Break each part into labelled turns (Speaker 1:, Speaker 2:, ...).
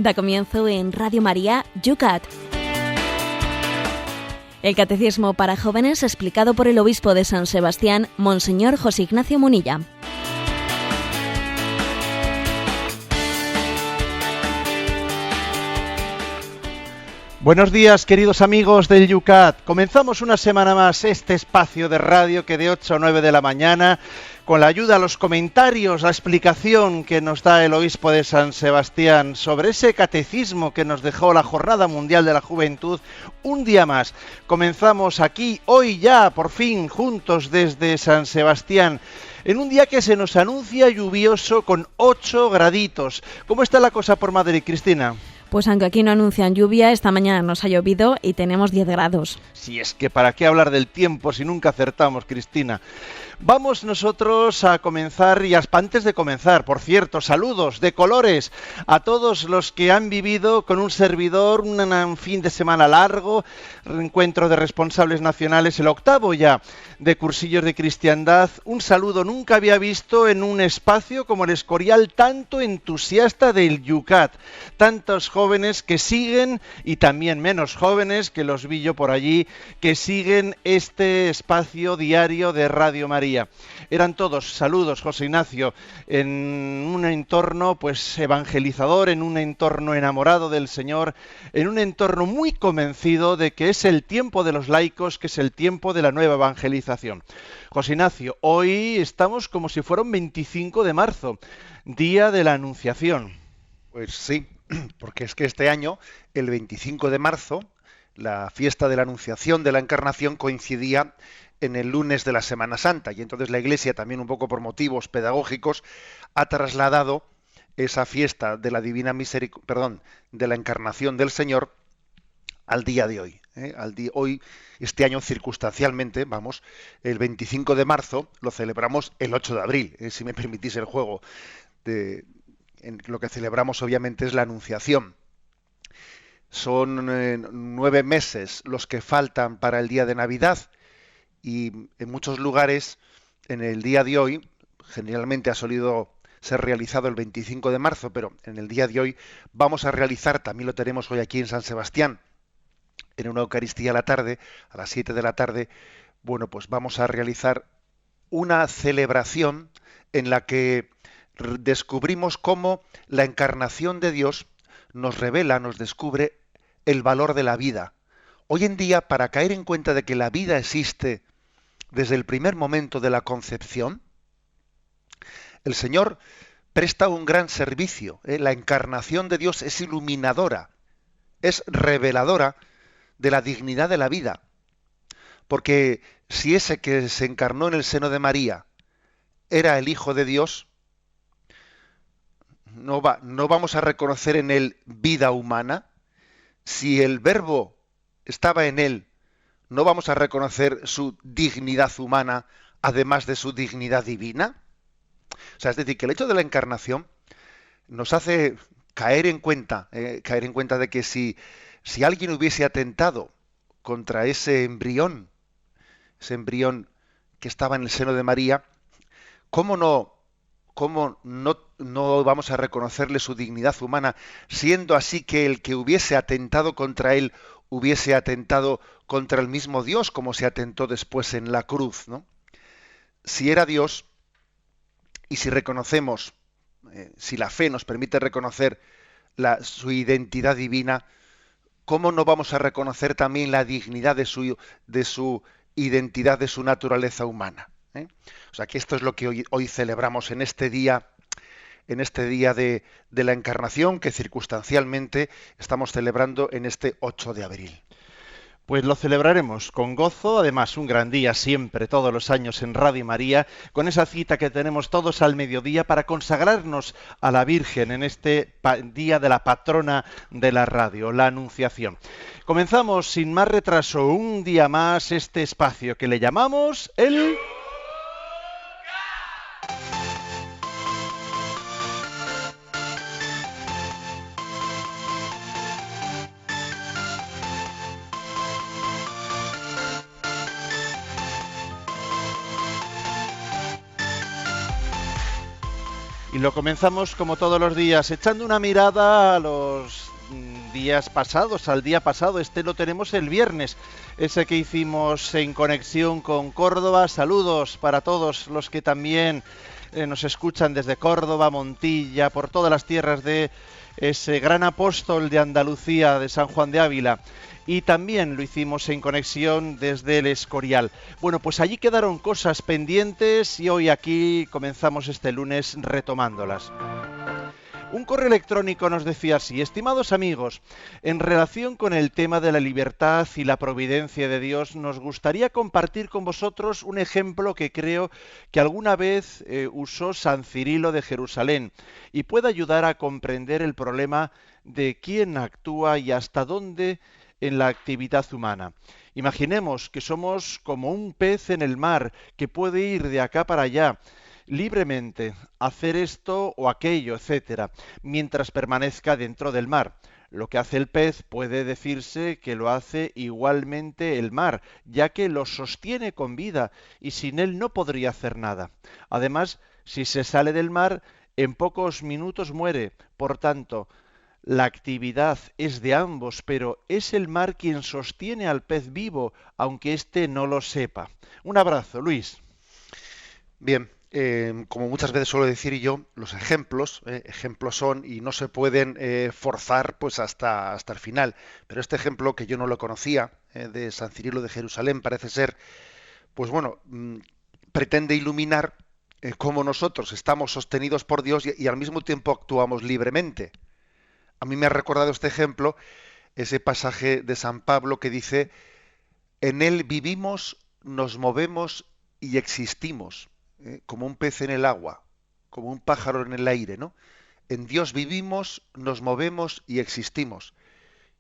Speaker 1: Da comienzo en Radio María, Yucat. El Catecismo para Jóvenes explicado por el Obispo de San Sebastián, Monseñor José Ignacio Munilla.
Speaker 2: Buenos días, queridos amigos del Yucat. Comenzamos una semana más este espacio de radio que de 8 a 9 de la mañana, con la ayuda, los comentarios, la explicación que nos da el Obispo de San Sebastián sobre ese catecismo que nos dejó la Jornada Mundial de la Juventud, un día más. Comenzamos aquí, hoy ya, por fin, juntos desde San Sebastián, en un día que se nos anuncia lluvioso con 8 graditos. ¿Cómo está la cosa por Madrid, Cristina?
Speaker 1: Pues aunque aquí no anuncian lluvia, esta mañana nos ha llovido y tenemos 10 grados.
Speaker 2: Si es que para qué hablar del tiempo si nunca acertamos, Cristina. Vamos nosotros a comenzar, y antes de comenzar, por cierto, saludos de colores a todos los que han vivido con un servidor un fin de semana largo, encuentro de responsables nacionales, el 8º ya de cursillos de cristiandad. Un saludo nunca había visto en un espacio como el Escorial, tanto entusiasta del Yucat, tantos jóvenes que siguen, y también menos jóvenes, que los vi yo por allí, que siguen este espacio diario de Radio María. Eran todos saludos, José Ignacio, en un entorno pues evangelizador, en un entorno enamorado del Señor, en un entorno muy convencido de que es el tiempo de los laicos, que es el tiempo de la nueva evangelización. José Ignacio, hoy estamos como si fuera un 25 de marzo, día de la Anunciación.
Speaker 3: Pues sí, porque es que este año, el 25 de marzo, la fiesta de la Anunciación de la Encarnación coincidía en el lunes de la Semana Santa, y entonces la Iglesia, también un poco por motivos pedagógicos, ha trasladado esa fiesta de la de la Encarnación del Señor al día de hoy. Hoy, este año circunstancialmente, el 25 de marzo lo celebramos el 8 de abril, si me permitís el juego. Lo que celebramos obviamente es la Anunciación. Son 9 meses los que faltan para el día de Navidad, y en muchos lugares en el día de hoy, generalmente ha solido ser realizado el 25 de marzo, pero en el día de hoy vamos a realizar, también lo tenemos hoy aquí en San Sebastián, en una Eucaristía a la tarde, a las 7 de la tarde, pues vamos a realizar una celebración en la que descubrimos cómo la encarnación de Dios nos revela, nos descubre el valor de la vida. Hoy en día, para caer en cuenta de que la vida existe desde el primer momento de la concepción, el Señor presta un gran servicio. La encarnación de Dios es iluminadora, es reveladora de la dignidad de la vida. Porque si ese que se encarnó en el seno de María era el Hijo de Dios, no vamos a reconocer en él vida humana. Si el Verbo estaba en él, ¿no vamos a reconocer su dignidad humana, además de su dignidad divina? O sea, es decir, que el hecho de la encarnación nos hace caer en cuenta de que si alguien hubiese atentado contra ese embrión que estaba en el seno de María, ¿cómo no vamos a reconocerle su dignidad humana, siendo así que el que hubiese atentado contra él hubiese atentado contra el mismo Dios, como se atentó después en la cruz, ¿no? Si era Dios, y si reconocemos, si la fe nos permite reconocer su identidad divina, ¿cómo no vamos a reconocer también la dignidad de su identidad, de su naturaleza humana? O sea, que esto es lo que hoy celebramos en este día de la Encarnación, que circunstancialmente estamos celebrando en este 8 de abril.
Speaker 2: Pues lo celebraremos con gozo, además un gran día siempre, todos los años en Radio María, con esa cita que tenemos todos al mediodía para consagrarnos a la Virgen en este día de la patrona de la radio, la Anunciación. Comenzamos sin más retraso un día más este espacio que le llamamos el... Y lo comenzamos como todos los días, echando una mirada a los días pasados, al día pasado. Este lo tenemos el viernes, ese que hicimos en conexión con Córdoba. Saludos para todos los que también nos escuchan desde Córdoba, Montilla, por todas las tierras de ese gran apóstol de Andalucía, de San Juan de Ávila. Y también lo hicimos en conexión desde el Escorial. Bueno, pues allí quedaron cosas pendientes y hoy aquí comenzamos este lunes retomándolas. Un correo electrónico nos decía así: estimados amigos, en relación con el tema de la libertad y la providencia de Dios, nos gustaría compartir con vosotros un ejemplo que creo que alguna vez usó San Cirilo de Jerusalén y puede ayudar a comprender el problema de quién actúa y hasta dónde en la actividad humana. Imaginemos que somos como un pez en el mar que puede ir de acá para allá libremente, hacer esto o aquello, etcétera, mientras permanezca dentro del mar. Lo que hace el pez puede decirse que lo hace igualmente el mar, ya que lo sostiene con vida y sin él no podría hacer nada. Además, si se sale del mar, en pocos minutos muere. Por tanto, la actividad es de ambos, pero es el mar quien sostiene al pez vivo, aunque éste no lo sepa. Un abrazo, Luis.
Speaker 3: Bien, como muchas veces suelo decir yo, los ejemplos son y no se pueden forzar pues hasta el final. Pero este ejemplo, que yo no lo conocía, de San Cirilo de Jerusalén, parece ser, pues bueno, pretende iluminar cómo nosotros estamos sostenidos por Dios y al mismo tiempo actuamos libremente. A mí me ha recordado este ejemplo, ese pasaje de San Pablo que dice: en él vivimos, nos movemos y existimos, como un pez en el agua, como un pájaro en el aire, ¿no? En Dios vivimos, nos movemos y existimos.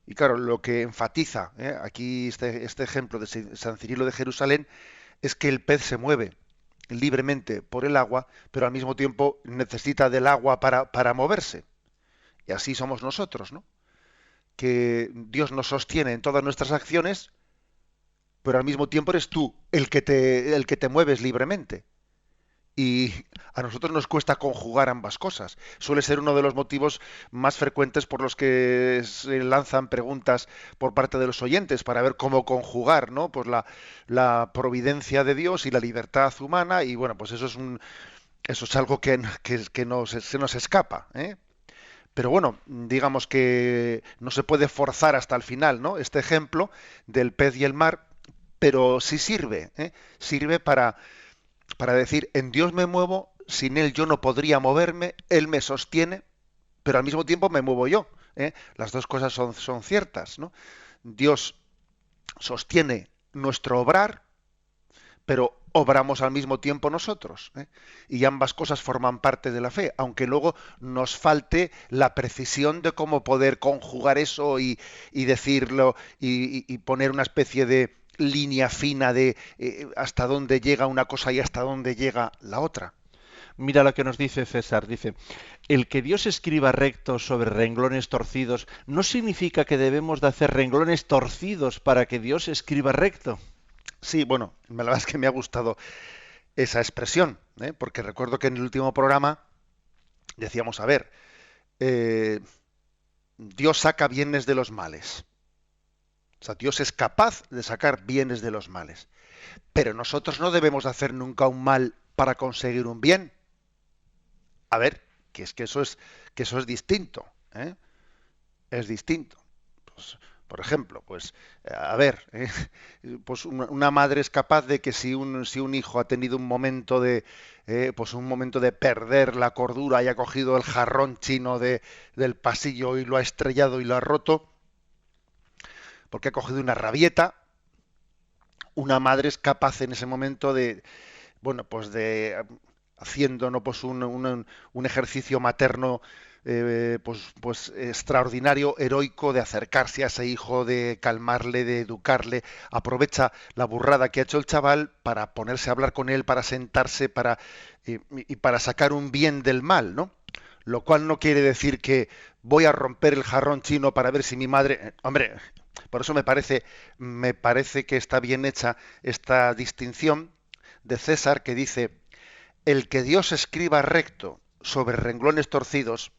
Speaker 3: Y claro, lo que enfatiza aquí este ejemplo de San Cirilo de Jerusalén es que el pez se mueve libremente por el agua, pero al mismo tiempo necesita del agua para moverse. Y así somos nosotros, ¿no? Que Dios nos sostiene en todas nuestras acciones, pero al mismo tiempo eres tú el que te mueves libremente. Y a nosotros nos cuesta conjugar ambas cosas. Suele ser uno de los motivos más frecuentes por los que se lanzan preguntas por parte de los oyentes para ver cómo conjugar, ¿no? Pues la providencia de Dios y la libertad humana. Y bueno, pues eso es algo que se nos escapa, ¿eh? Pero bueno, digamos que no se puede forzar hasta el final, ¿no? Este ejemplo del pez y el mar, pero sí sirve, sirve para decir: en Dios me muevo, sin Él yo no podría moverme, Él me sostiene, pero al mismo tiempo me muevo yo. Las dos cosas son ciertas, ¿no? Dios sostiene nuestro obrar, pero obramos al mismo tiempo nosotros, y ambas cosas forman parte de la fe, aunque luego nos falte la precisión de cómo poder conjugar eso y decirlo y poner una especie de línea fina de hasta dónde llega una cosa y hasta dónde llega la otra.
Speaker 2: Mira lo que nos dice César, dice: el que Dios escriba recto sobre renglones torcidos no significa que debemos de hacer renglones torcidos para que Dios escriba recto.
Speaker 3: Sí, bueno, la verdad es que me ha gustado esa expresión, porque recuerdo que en el último programa decíamos: a ver, Dios saca bienes de los males. O sea, Dios es capaz de sacar bienes de los males. Pero nosotros no debemos hacer nunca un mal para conseguir un bien. A ver, que eso es distinto, ¿eh? Es distinto. Pues, por ejemplo, pues a ver, pues una madre es capaz de que si un hijo ha tenido un momento de perder la cordura y ha cogido el jarrón chino del pasillo y lo ha estrellado y lo ha roto, porque ha cogido una rabieta, una madre es capaz en ese momento de, bueno, pues de haciendo, ¿no?, pues un ejercicio materno pues extraordinario, heroico, de acercarse a ese hijo, de calmarle, de educarle, aprovecha la burrada que ha hecho el chaval para ponerse a hablar con él, para sentarse, y para sacar un bien del mal, ¿no? Lo cual no quiere decir que voy a romper el jarrón chino para ver si mi madre... Hombre, por eso me parece que está bien hecha esta distinción de César, que dice: el que Dios escriba recto sobre renglones torcidos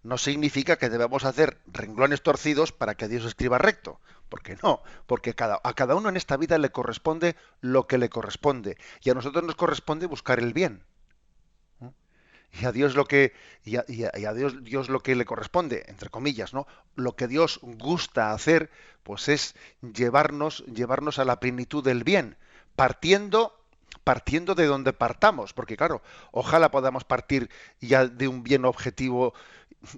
Speaker 3: no significa que debamos hacer renglones torcidos para que Dios escriba recto. Porque no, porque a cada uno en esta vida le corresponde lo que le corresponde. Y a nosotros nos corresponde buscar el bien. ¿No? Y a Dios lo que, Dios lo que le corresponde, entre comillas, ¿no? Lo que Dios gusta hacer, pues es llevarnos a la plenitud del bien, partiendo de donde partamos, porque claro, ojalá podamos partir ya de un bien objetivo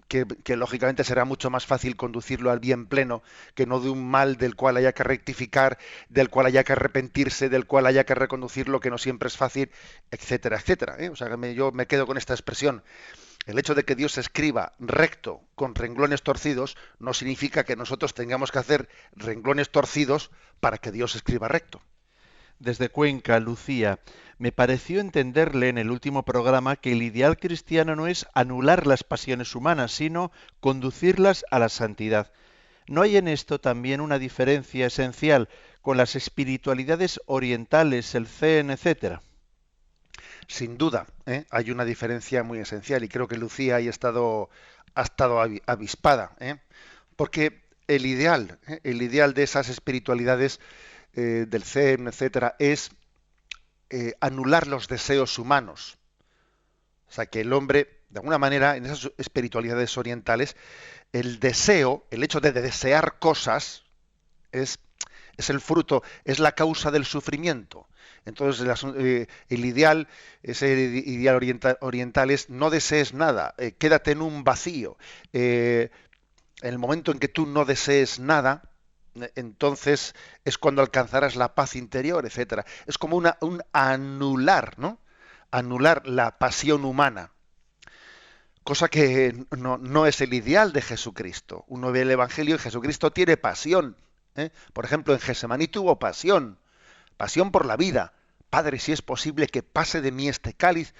Speaker 3: que lógicamente será mucho más fácil conducirlo al bien pleno que no de un mal del cual haya que rectificar, del cual haya que arrepentirse, del cual haya que reconducirlo, que no siempre es fácil, etcétera, etcétera. O sea, yo me quedo con esta expresión. El hecho de que Dios escriba recto con renglones torcidos no significa que nosotros tengamos que hacer renglones torcidos para que Dios escriba recto.
Speaker 2: Desde Cuenca, Lucía, me pareció entenderle en el último programa que el ideal cristiano no es anular las pasiones humanas, sino conducirlas a la santidad. ¿No hay en esto también una diferencia esencial con las espiritualidades orientales, el Zen, etcétera?
Speaker 3: Sin duda, hay una diferencia muy esencial y creo que Lucía ahí ha estado avispada, porque el ideal de esas espiritualidades del Zen, etcétera, es anular los deseos humanos. O sea, que el hombre, de alguna manera, en esas espiritualidades orientales, el deseo, el hecho de desear cosas, es el fruto, es la causa del sufrimiento. Entonces, el ideal, ese ideal oriental es no desees nada, quédate en un vacío. En el momento en que tú no desees nada, entonces es cuando alcanzarás la paz interior, etcétera. Es como un anular, ¿no? Anular la pasión humana, cosa que no es el ideal de Jesucristo. Uno ve el Evangelio y Jesucristo tiene pasión. Por ejemplo, en Getsemaní tuvo pasión por la vida. Padre, si es posible que pase de mí este cáliz.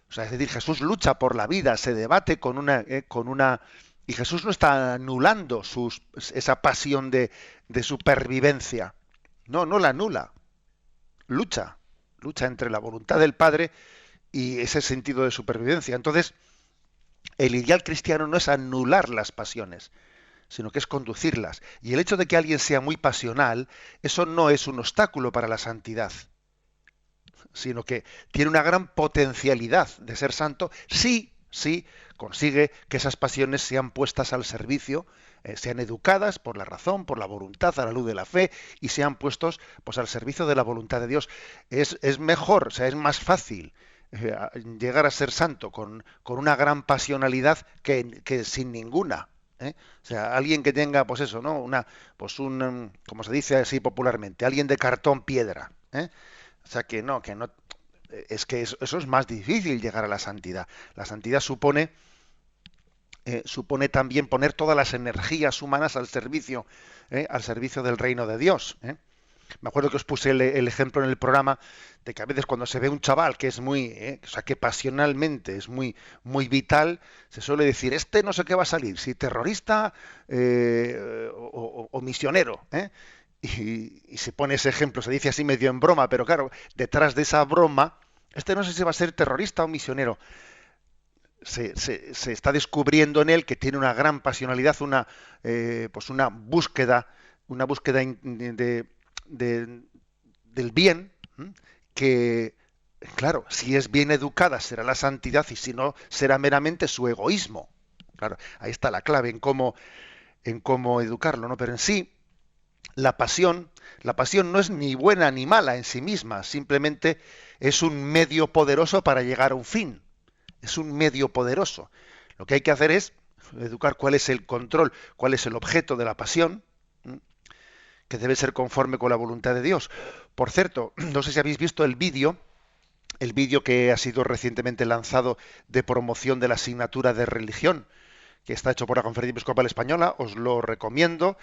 Speaker 3: O sea, es decir, Jesús lucha por la vida, se debate con una y Jesús no está anulando esa pasión de supervivencia. No la anula. Lucha entre la voluntad del Padre y ese sentido de supervivencia. Entonces, el ideal cristiano no es anular las pasiones, sino que es conducirlas. Y el hecho de que alguien sea muy pasional, eso no es un obstáculo para la santidad, sino que tiene una gran potencialidad de ser santo si consigue que esas pasiones sean puestas al servicio, sean educadas por la razón, por la voluntad, a la luz de la fe, y sean puestos pues al servicio de la voluntad de Dios. Es mejor, o sea, es más fácil llegar a ser santo con una gran pasionalidad que sin ninguna. O sea, alguien que tenga, pues eso, ¿no? Como se dice así popularmente, alguien de cartón piedra. O sea, que no, es que eso es más difícil llegar a la santidad. La santidad supone también poner todas las energías humanas al servicio del reino de Dios. Me acuerdo que os puse el ejemplo en el programa de que a veces cuando se ve un chaval que es o sea, que pasionalmente es muy, muy vital, se suele decir, no sé qué va a salir, si terrorista o misionero. Y se pone ese ejemplo, se dice así medio en broma, pero claro, detrás de esa broma, no sé si va a ser terrorista o misionero. Se está descubriendo en él que tiene una gran pasionalidad, una búsqueda del bien, que, claro, si es bien educada será la santidad y si no será meramente su egoísmo. Claro, ahí está la clave en cómo educarlo, ¿no? Pero en sí, la pasión no es ni buena ni mala en sí misma, simplemente es un medio poderoso para llegar a un fin. Es un medio poderoso. Lo que hay que hacer es educar cuál es el control, cuál es el objeto de la pasión, que debe ser conforme con la voluntad de Dios. Por cierto, no sé si habéis visto el vídeo que ha sido recientemente lanzado de promoción de la asignatura de religión, que está hecho por la Conferencia Episcopal Española. Os lo recomiendo.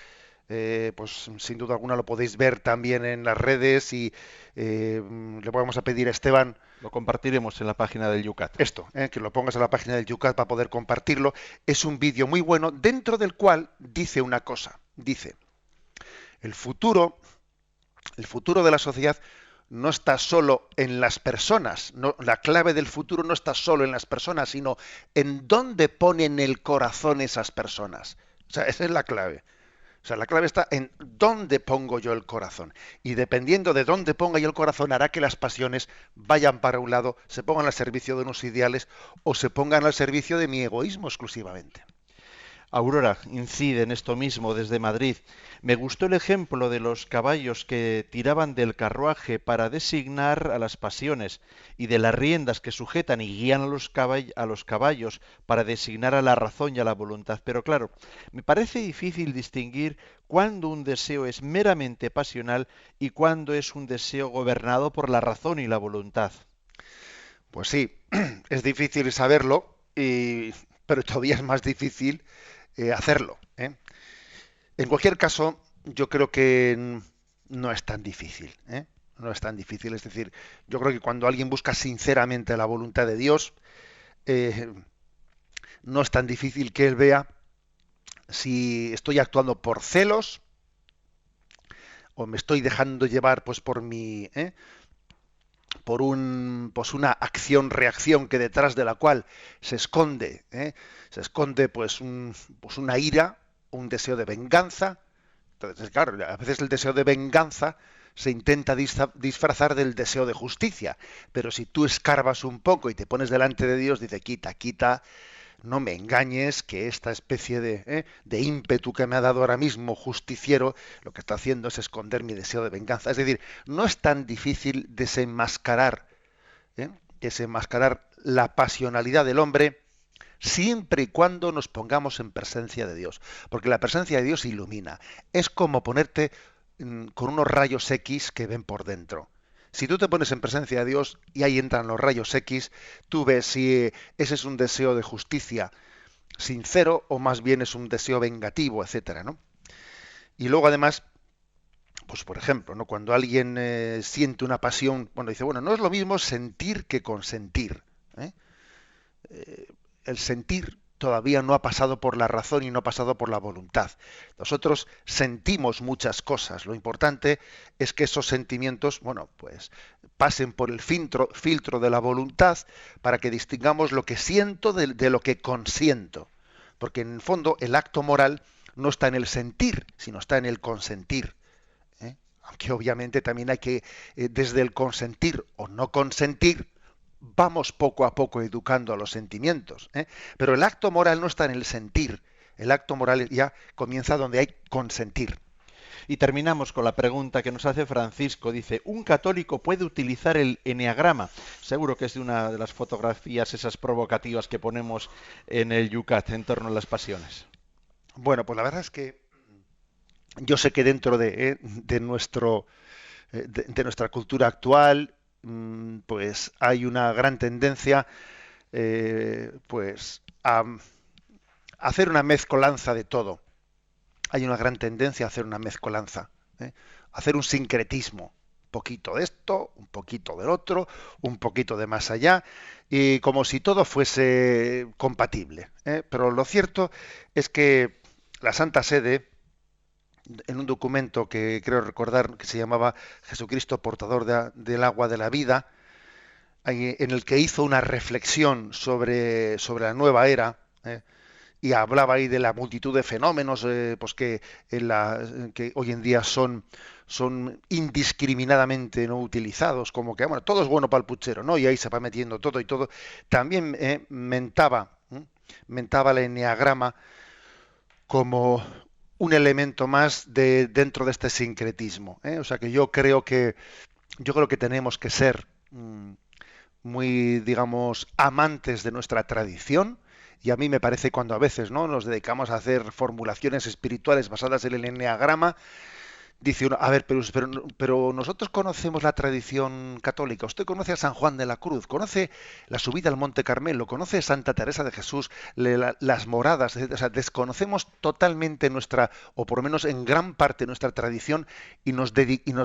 Speaker 3: Pues sin duda alguna lo podéis ver también en las redes y le vamos a pedir a Esteban.
Speaker 2: Lo compartiremos en la página del Yucat.
Speaker 3: Que lo pongas en la página del Yucat para poder compartirlo. Es un vídeo muy bueno, dentro del cual dice una cosa. Dice, el futuro de la sociedad no está solo en las personas. La clave del futuro no está solo en las personas, sino en dónde ponen el corazón esas personas. O sea, esa es la clave. O sea, la clave está en dónde pongo yo el corazón. Y dependiendo de dónde ponga yo el corazón, hará que las pasiones vayan para un lado, se pongan al servicio de unos ideales o se pongan al servicio de mi egoísmo exclusivamente.
Speaker 2: Aurora incide en esto mismo desde Madrid. Me gustó el ejemplo de los caballos que tiraban del carruaje para designar a las pasiones y de las riendas que sujetan y guían a los caballos para designar a la razón y a la voluntad. Pero claro, me parece difícil distinguir cuándo un deseo es meramente pasional y cuándo es un deseo gobernado por la razón y la voluntad.
Speaker 3: Pues sí, es difícil saberlo, pero todavía es más difícil hacerlo, ¿eh? En cualquier caso, yo creo que no es tan difícil, ¿eh? No es tan difícil. Es decir, yo creo que cuando alguien busca sinceramente la voluntad de Dios, no es tan difícil que él vea si estoy actuando por celos o me estoy dejando llevar pues por pues una acción-reacción que detrás de la cual se esconde pues una ira, un deseo de venganza. Entonces, claro, a veces el deseo de venganza se intenta disfrazar del deseo de justicia, pero si tú escarbas un poco y te pones delante de Dios, dice, quita, no me engañes, que esta especie de ímpetu que me ha dado ahora mismo justiciero, lo que está haciendo es esconder mi deseo de venganza. Es decir, no es tan difícil desenmascarar la pasionalidad del hombre, siempre y cuando nos pongamos en presencia de Dios. Porque la presencia de Dios ilumina. Es como ponerte con unos rayos X que ven por dentro. Si tú te pones en presencia de Dios y ahí entran los rayos X, tú ves si ese es un deseo de justicia sincero o más bien es un deseo vengativo, etcétera, ¿no? Y luego además, pues por ejemplo, ¿no? Cuando alguien siente una pasión, dice, no es lo mismo sentir que consentir, ¿eh? El sentir todavía no ha pasado por la razón y no ha pasado por la voluntad. Nosotros sentimos muchas cosas. Lo importante es que esos sentimientos, pues pasen por el filtro de la voluntad para que distingamos lo que siento de lo que consiento. Porque en el fondo el acto moral no está en el sentir, sino está en el consentir, ¿eh? Aunque obviamente también hay que, desde el consentir o no consentir, vamos poco a poco educando a los sentimientos, ¿eh? Pero el acto moral no está en el sentir, el acto moral ya comienza donde hay consentir.
Speaker 2: Y terminamos con la pregunta que nos hace Francisco. Dice, ¿un católico puede utilizar el eneagrama? Seguro que es de una de las fotografías esas provocativas que ponemos en el Yucat en torno a las pasiones.
Speaker 3: Bueno, pues la verdad es que yo sé que dentro de nuestra cultura actual, pues hay una gran tendencia pues a hacer una mezcolanza de todo. Hay una gran tendencia a hacer una mezcolanza, hacer un sincretismo, un poquito de esto, un poquito del otro, un poquito de más allá, y como si todo fuese compatible, Pero lo cierto es que la Santa Sede, en un documento que creo recordar que se llamaba Jesucristo portador del agua de la vida, en el que hizo una reflexión sobre la nueva era, y hablaba ahí de la multitud de fenómenos pues que hoy en día son indiscriminadamente no utilizados, como que todo es bueno para el puchero, ¿no? Y ahí se va metiendo todo y todo. También mentaba el eneagrama como un elemento más dentro de este sincretismo, ¿eh? O sea que yo creo que tenemos que ser muy, digamos, amantes de nuestra tradición, y a mí me parece cuando a veces, ¿no?, nos dedicamos a hacer formulaciones espirituales basadas en el eneagrama, dice uno, a ver, pero nosotros conocemos la tradición católica. Usted conoce a San Juan de la Cruz, conoce la subida al Monte Carmelo, conoce a Santa Teresa de Jesús, las moradas, etc. O sea, desconocemos totalmente o por lo menos en gran parte nuestra tradición, y nos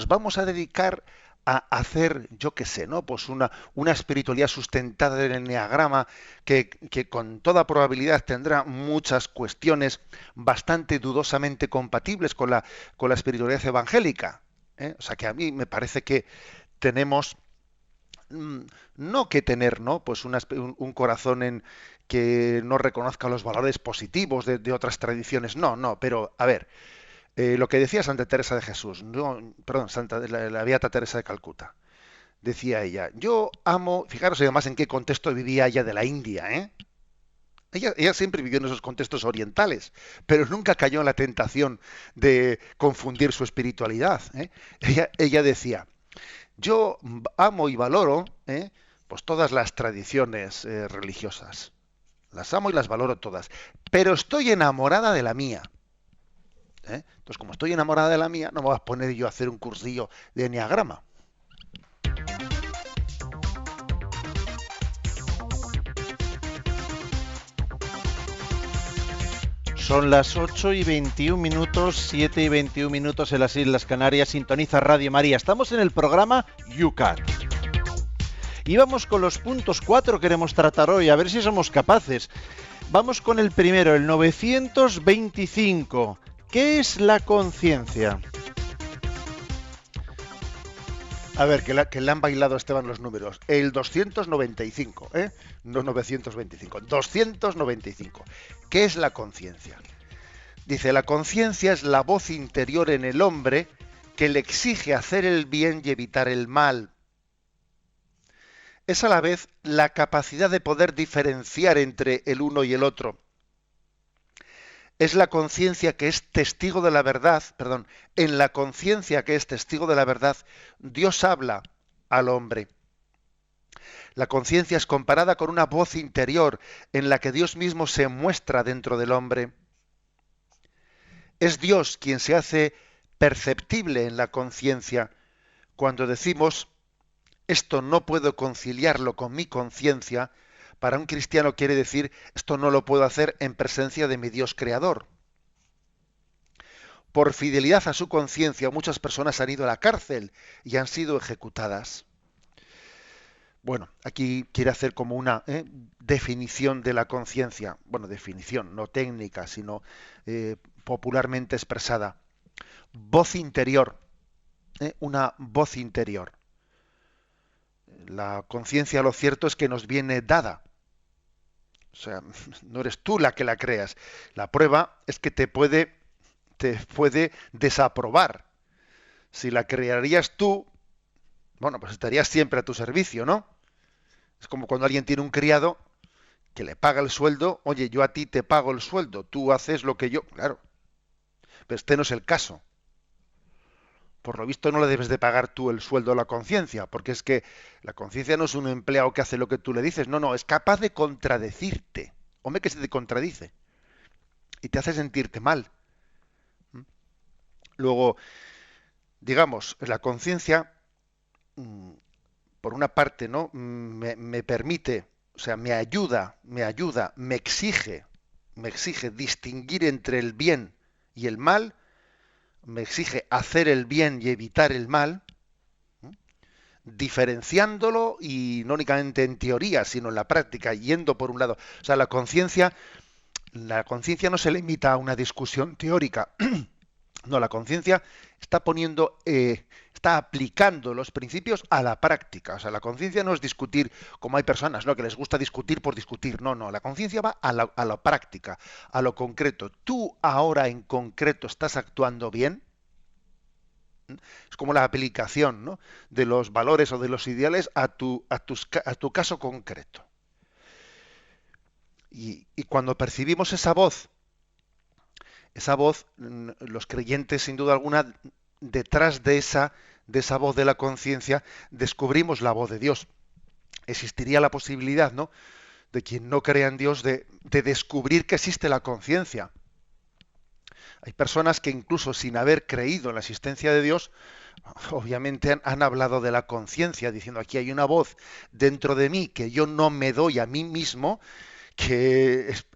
Speaker 3: vamos a dedicar a hacer, yo qué sé, ¿no?, pues una espiritualidad sustentada en el eneagrama que con toda probabilidad tendrá muchas cuestiones bastante dudosamente compatibles con la espiritualidad evangélica, ¿eh? O sea que a mí me parece que tenemos no que tener, ¿no? Pues un corazón en que no reconozca los valores positivos de otras tradiciones. No, no, pero a ver, lo que decía Santa Teresa de Jesús, no, perdón, la Beata Teresa de Calcuta, decía ella, yo amo, fijaros además en qué contexto vivía ella de la India, ¿eh? Ella siempre vivió en esos contextos orientales, pero nunca cayó en la tentación de confundir su espiritualidad, ¿eh? Ella decía, yo amo y valoro, pues todas las tradiciones religiosas. Las amo y las valoro todas. Pero estoy enamorada de la mía. Entonces, como estoy enamorada de la mía, no me voy a poner yo a hacer un cursillo de enneagrama.
Speaker 2: Son las 8:21, 7:21 en las Islas Canarias. Sintoniza Radio María. Estamos en el programa YouCat. Y vamos con los puntos 4 que queremos tratar hoy, a ver si somos capaces. Vamos con el primero, el 925. ¿Qué es la conciencia?
Speaker 3: A ver, que le han bailado a Esteban los números. El 295, no 925. 295. ¿Qué es la conciencia? Dice, la conciencia es la voz interior en el hombre que le exige hacer el bien y evitar el mal. Es a la vez la capacidad de poder diferenciar entre el uno y el otro. Es la conciencia que es testigo de la verdad, en la conciencia que es testigo de la verdad, Dios habla al hombre. La conciencia es comparada con una voz interior en la que Dios mismo se muestra dentro del hombre. Es Dios quien se hace perceptible en la conciencia cuando decimos, esto no puedo conciliarlo con mi conciencia. Para un cristiano quiere decir, esto no lo puedo hacer en presencia de mi Dios creador. Por fidelidad a su conciencia, muchas personas han ido a la cárcel y han sido ejecutadas. Bueno, aquí quiere hacer como una definición de la conciencia. Bueno, definición, no técnica, sino popularmente expresada. Voz interior, una voz interior. La conciencia, lo cierto es que nos viene dada. O sea, no eres tú la que la creas. La prueba es que te puede desaprobar. Si la crearías tú, bueno, pues estarías siempre a tu servicio, ¿no? Es como cuando alguien tiene un criado que le paga el sueldo, oye, yo a ti te pago el sueldo, tú haces lo que yo... Claro, pero este no es el caso. Por lo visto no le debes de pagar tú el sueldo a la conciencia, porque es que la conciencia no es un empleado que hace lo que tú le dices, no, es capaz de contradecirte. Hombre, que se te contradice y te hace sentirte mal. Luego, digamos, la conciencia, por una parte, ¿no? me permite, o sea, me ayuda, me exige distinguir entre el bien y el mal, me exige hacer el bien y evitar el mal, diferenciándolo y no únicamente en teoría, sino en la práctica, yendo por un lado. O sea, la conciencia no se limita a una discusión teórica. No, la conciencia está está aplicando los principios a la práctica. O sea, la conciencia no es discutir, como hay personas, ¿no?, que les gusta discutir por discutir. No, la conciencia va a la práctica, a lo concreto. ¿Tú ahora en concreto estás actuando bien? Es como la aplicación, ¿no?, de los valores o de los ideales a tu caso concreto. Y cuando percibimos esa voz, los creyentes, sin duda alguna, detrás de esa voz de la conciencia, descubrimos la voz de Dios. Existiría la posibilidad, ¿no?, de quien no crea en Dios, de descubrir que existe la conciencia. Hay personas que incluso sin haber creído en la existencia de Dios, obviamente han hablado de la conciencia, diciendo, aquí hay una voz dentro de mí que yo no me doy a mí mismo, que es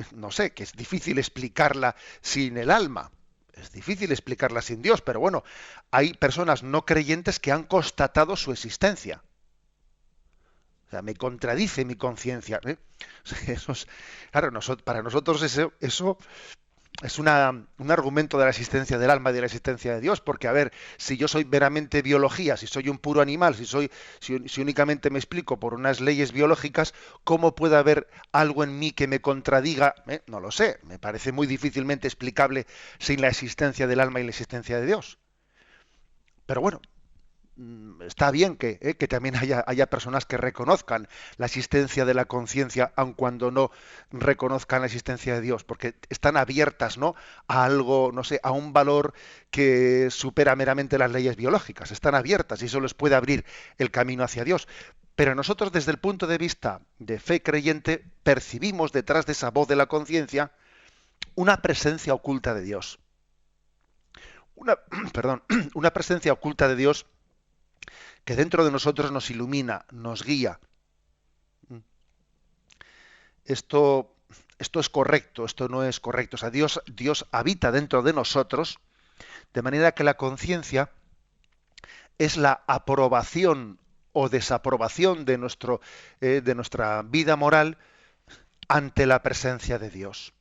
Speaker 3: difícil explicarla sin el alma, es difícil explicarla sin Dios, pero bueno, hay personas no creyentes que han constatado su existencia. O sea, me contradice mi conciencia, ¿eh? O sea, claro, para nosotros eso un argumento de la existencia del alma y de la existencia de Dios, porque a ver, si yo soy meramente biología, si soy un puro animal, si únicamente me explico por unas leyes biológicas, ¿cómo puede haber algo en mí que me contradiga? No lo sé, me parece muy difícilmente explicable sin la existencia del alma y la existencia de Dios. Pero bueno, está bien que también haya personas que reconozcan la existencia de la conciencia, aun cuando no reconozcan la existencia de Dios, porque están abiertas, ¿no?, a algo, no sé, a un valor que supera meramente las leyes biológicas. Están abiertas y eso les puede abrir el camino hacia Dios. Pero nosotros, desde el punto de vista de fe creyente, percibimos detrás de esa voz de la conciencia una presencia oculta de Dios. Una presencia oculta de Dios que dentro de nosotros nos ilumina, nos guía. Esto es correcto, esto no es correcto. O sea, Dios habita dentro de nosotros, de manera que la conciencia es la aprobación o desaprobación de nuestra vida moral ante la presencia de Dios.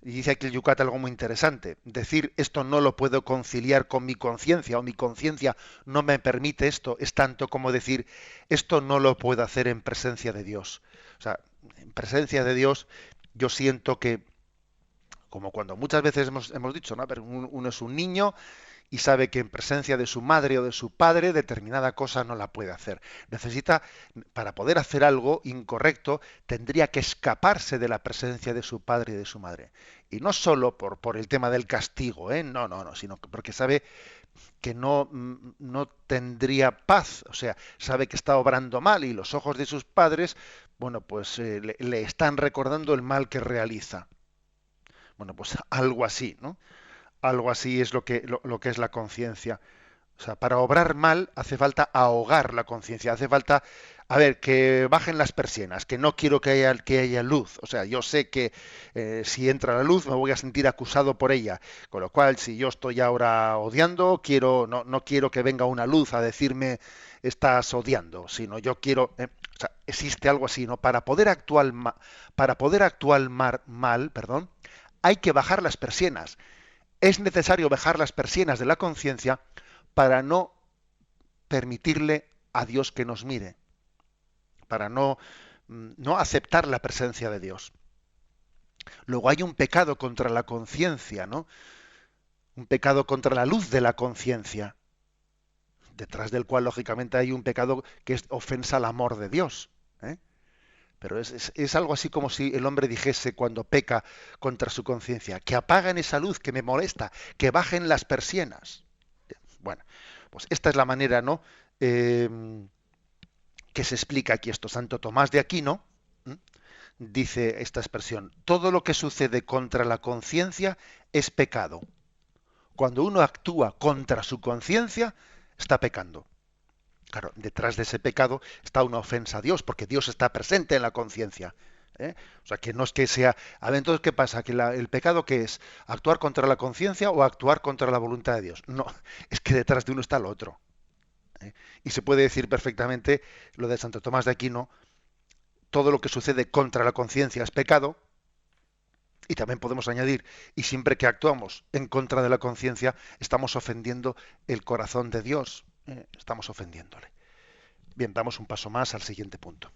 Speaker 3: Y dice aquí el Yucat algo muy interesante. Decir esto no lo puedo conciliar con mi conciencia, o mi conciencia no me permite esto, es tanto como decir esto no lo puedo hacer en presencia de Dios. O sea, en presencia de Dios yo siento que, como cuando muchas veces hemos dicho, ¿no? Pero uno es un niño y sabe que en presencia de su madre o de su padre determinada cosa no la puede hacer. Para poder hacer algo incorrecto, tendría que escaparse de la presencia de su padre y de su madre. Y no solo por el tema del castigo, no, sino porque sabe que no tendría paz, o sea, sabe que está obrando mal y los ojos de sus padres, bueno, pues le están recordando el mal que realiza. Bueno, pues algo así, ¿no? Algo así es lo que es la conciencia. O sea, para obrar mal hace falta ahogar la conciencia, hace falta, que bajen las persianas, que no quiero que haya luz. O sea, yo sé que si entra la luz me voy a sentir acusado por ella. Con lo cual, si yo estoy ahora odiando, no quiero que venga una luz a decirme estás odiando, sino yo quiero... o sea, existe algo así, ¿no? Para poder actuar mal, hay que bajar las persianas. Es necesario bajar las persianas de la conciencia para no permitirle a Dios que nos mire, para no aceptar la presencia de Dios. Luego hay un pecado contra la conciencia, ¿no? Un pecado contra la luz de la conciencia, detrás del cual lógicamente hay un pecado que es ofensa al amor de Dios, ¿eh? Pero es algo así como si el hombre dijese cuando peca contra su conciencia, que apaguen esa luz que me molesta, que bajen las persianas. Bueno, pues esta es la manera, ¿no?, que se explica aquí esto. Santo Tomás de Aquino dice esta expresión: todo lo que sucede contra la conciencia es pecado. Cuando uno actúa contra su conciencia, está pecando. Claro, detrás de ese pecado está una ofensa a Dios, porque Dios está presente en la conciencia. O sea, que no es que sea... A ver, entonces, ¿qué pasa? ¿Que el pecado qué es? ¿Actuar contra la conciencia o actuar contra la voluntad de Dios? No, es que detrás de uno está el otro. Y se puede decir perfectamente lo de Santo Tomás de Aquino: todo lo que sucede contra la conciencia es pecado. Y también podemos añadir, y siempre que actuamos en contra de la conciencia, estamos ofendiendo el corazón de Dios. Estamos ofendiéndole. Bien, damos un paso más al siguiente punto.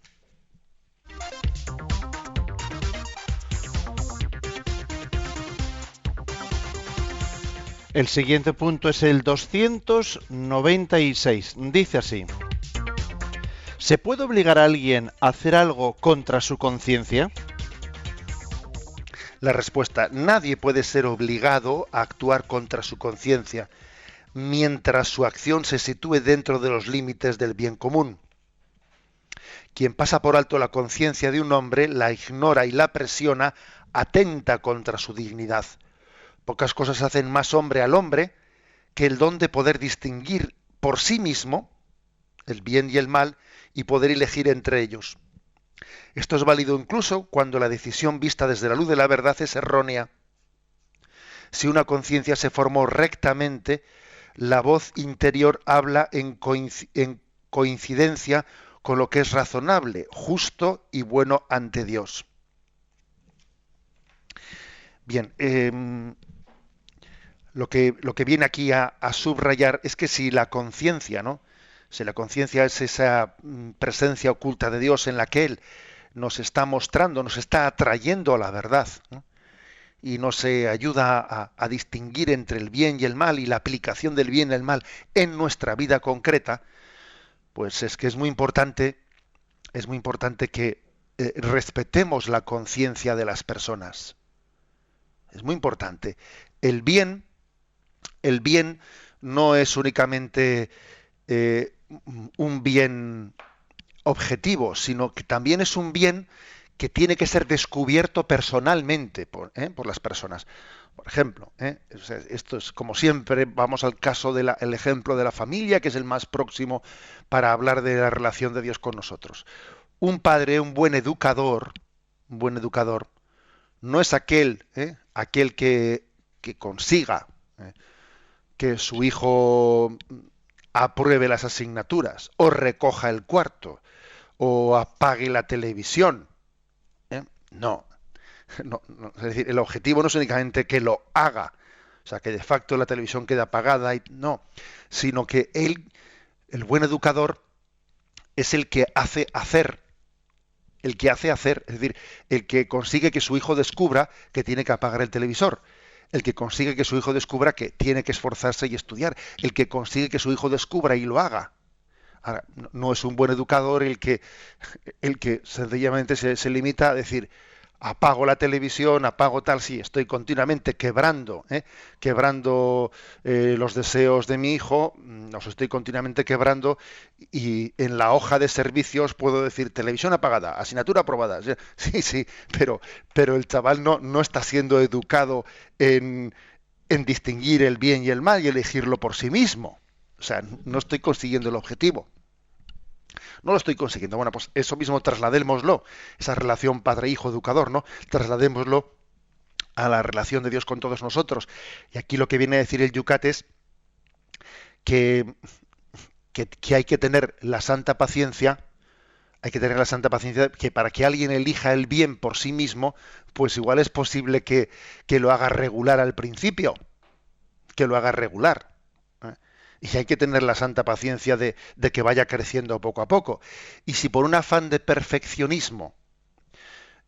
Speaker 2: El siguiente punto es el 296. Dice así: ¿se puede obligar a alguien a hacer algo contra su conciencia?
Speaker 3: La respuesta: nadie puede ser obligado a actuar contra su conciencia, mientras su acción se sitúe dentro de los límites del bien común. Quien pasa por alto la conciencia de un hombre, la ignora y la presiona, atenta contra su dignidad. Pocas cosas hacen más hombre al hombre que el don de poder distinguir por sí mismo el bien y el mal y poder elegir entre ellos. Esto es válido incluso cuando la decisión vista desde la luz de la verdad es errónea. Si una conciencia se formó rectamente, la voz interior habla en coincidencia con lo que es razonable, justo y bueno ante Dios. Bien, lo que viene aquí a subrayar es que si la conciencia, ¿no? Si la conciencia es esa presencia oculta de Dios en la que Él nos está mostrando, nos está atrayendo a la verdad, ¿no? Y nos ayuda a distinguir entre el bien y el mal y la aplicación del bien y el mal en nuestra vida concreta, pues es que es muy importante que respetemos la conciencia de las personas. Es muy importante. El bien no es únicamente un bien objetivo, sino que también es un bien que tiene que ser descubierto personalmente por las personas. Por ejemplo, esto es como siempre, vamos al caso del ejemplo de la familia, que es el más próximo para hablar de la relación de Dios con nosotros. Un padre, un buen educador, no es aquel que consiga que su hijo apruebe las asignaturas, o recoja el cuarto, o apague la televisión. No, es decir, el objetivo no es únicamente que lo haga, o sea, que de facto la televisión quede apagada, no, sino que el buen educador, es el que hace hacer, es decir, el que consigue que su hijo descubra que tiene que apagar el televisor, el que consigue que su hijo descubra que tiene que esforzarse y estudiar, el que consigue que su hijo descubra y lo haga. Ahora, no es un buen educador el que sencillamente se limita a decir: apago la televisión, apago tal, sí, estoy continuamente quebrando los deseos de mi hijo, los estoy continuamente quebrando, y en la hoja de servicios puedo decir: televisión apagada, asignatura aprobada. Sí, pero el chaval no está siendo educado en distinguir el bien y el mal y elegirlo por sí mismo. O sea, no estoy consiguiendo el objetivo. No lo estoy consiguiendo. Bueno, pues eso mismo trasladémoslo, esa relación padre-hijo-educador, ¿no? Trasladémoslo a la relación de Dios con todos nosotros. Y aquí lo que viene a decir el Yucat es que hay que tener la santa paciencia, que para que alguien elija el bien por sí mismo, pues igual es posible que lo haga regular al principio, Y hay que tener la santa paciencia de que vaya creciendo poco a poco. Y si por un afán de perfeccionismo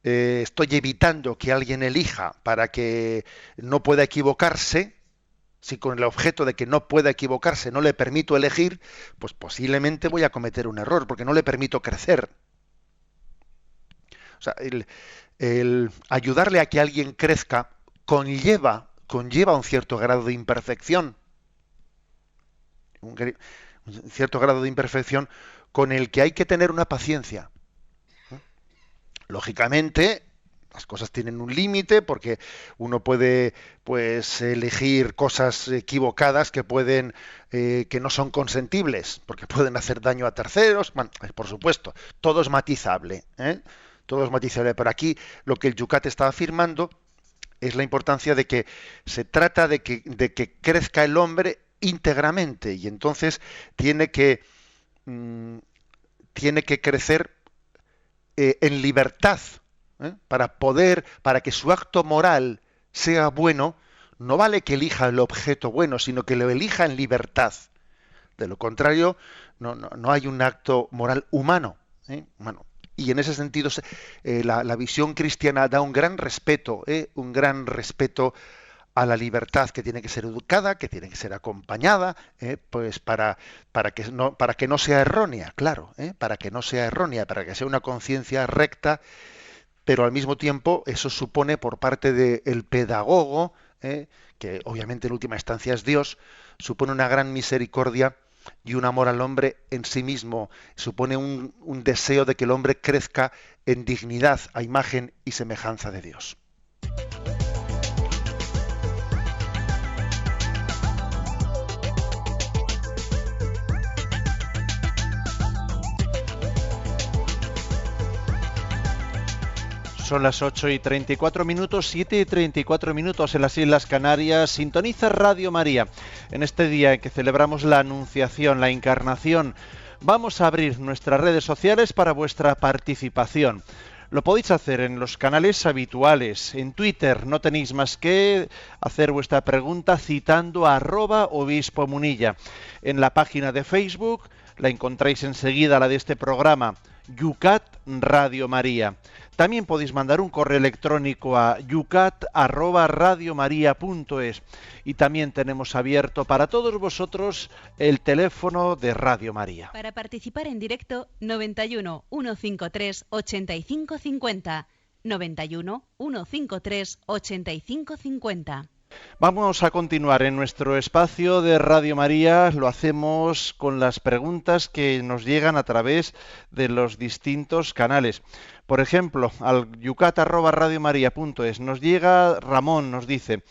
Speaker 3: estoy evitando que alguien elija para que no pueda equivocarse, si con el objeto de que no pueda equivocarse no le permito elegir, pues posiblemente voy a cometer un error, porque no le permito crecer. O sea, el ayudarle a que alguien crezca conlleva un cierto grado de imperfección. Un cierto grado de imperfección con el que hay que tener una paciencia. Lógicamente, las cosas tienen un límite, porque uno puede, pues, elegir cosas equivocadas que no son consentibles, porque pueden hacer daño a terceros. Bueno, por supuesto, todo es matizable, todo es matizable. Pero aquí lo que el Yucat está afirmando es la importancia de que se trata de que crezca el hombre íntegramente, y entonces tiene que crecer en libertad, para que su acto moral sea bueno. No vale que elija el objeto bueno, sino que lo elija en libertad. De lo contrario, no hay un acto moral humano. Y en ese sentido la visión cristiana da un gran respeto a la libertad, que tiene que ser educada, que tiene que ser acompañada, pues para que no sea errónea, claro, para que no sea errónea, para que sea una conciencia recta, pero al mismo tiempo eso supone por parte del pedagogo, que obviamente en última instancia es Dios, supone una gran misericordia y un amor al hombre en sí mismo, supone un deseo de que el hombre crezca en dignidad a imagen y semejanza de Dios.
Speaker 2: Son las 8:34, 7:34 en las Islas Canarias. Sintoniza Radio María. En este día en que celebramos la Anunciación, la Encarnación, vamos a abrir nuestras redes sociales para vuestra participación. Lo podéis hacer en los canales habituales. En Twitter no tenéis más que hacer vuestra pregunta citando a @obispo Munilla. En la página de Facebook la encontráis enseguida, la de este programa, Yucat Radio María. También podéis mandar un correo electrónico a yucat@radiomaria.es, y también tenemos abierto para todos vosotros el teléfono de Radio María.
Speaker 1: Para participar en directo, 91 153 85 50. 91 153 85 50.
Speaker 2: Vamos a continuar en nuestro espacio de Radio María. Lo hacemos con las preguntas que nos llegan a través de los distintos canales. Por ejemplo, al yucat@radiomaria.es nos llega Ramón, nos dice: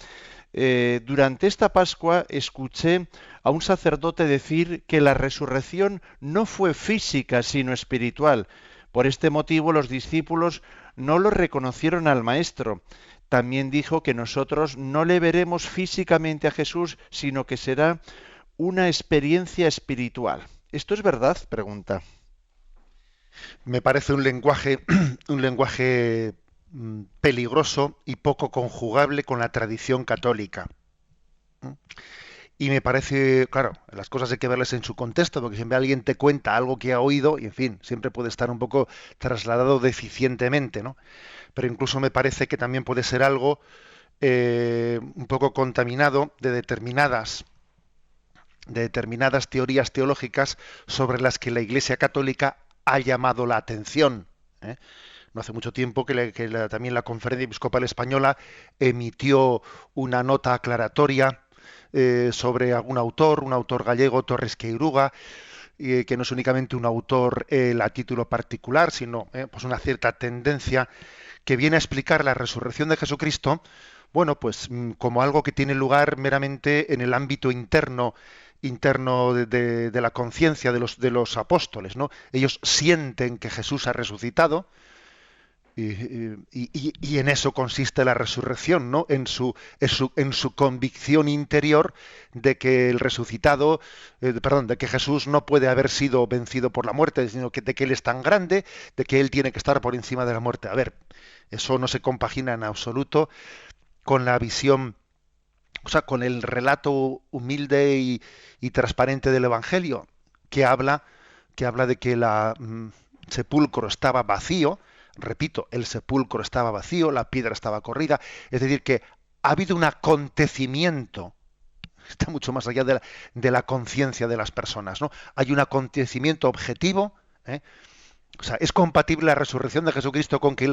Speaker 2: durante esta Pascua escuché a un sacerdote decir que la resurrección no fue física sino espiritual. Por este motivo los discípulos no lo reconocieron al Maestro. También dijo que nosotros no le veremos físicamente a Jesús, sino que será una experiencia espiritual. ¿Esto es verdad?, pregunta.
Speaker 3: Me parece un lenguaje peligroso y poco conjugable con la tradición católica. Y me parece, claro, las cosas hay que verlas en su contexto, porque siempre alguien te cuenta algo que ha oído y, en fin, siempre puede estar un poco trasladado deficientemente, ¿no? Pero incluso me parece que también puede ser algo un poco contaminado de determinadas teorías teológicas sobre las que la Iglesia Católica ha llamado la atención, ¿eh? No hace mucho tiempo también la Conferencia Episcopal Española emitió una nota aclaratoria sobre un autor gallego, Torres Queiruga, que no es únicamente un autor a título particular, sino pues una cierta tendencia que viene a explicar la resurrección de Jesucristo, bueno, pues como algo que tiene lugar meramente en el ámbito interno de la conciencia de los apóstoles, ¿no? Ellos sienten que Jesús ha resucitado, y en eso consiste la resurrección, ¿no? En su convicción interior de que el resucitado, de que Jesús no puede haber sido vencido por la muerte, sino de que Él es tan grande, de que Él tiene que estar por encima de la muerte. A ver, eso no se compagina en absoluto con la visión, o sea, con el relato humilde y transparente del Evangelio, que habla de que el sepulcro estaba vacío. Repito, el sepulcro estaba vacío, la piedra estaba corrida, es decir, que ha habido un acontecimiento, está mucho más allá de la conciencia de las personas, ¿no? Hay un acontecimiento objetivo, ¿eh? O sea, ¿es compatible la resurrección de Jesucristo con que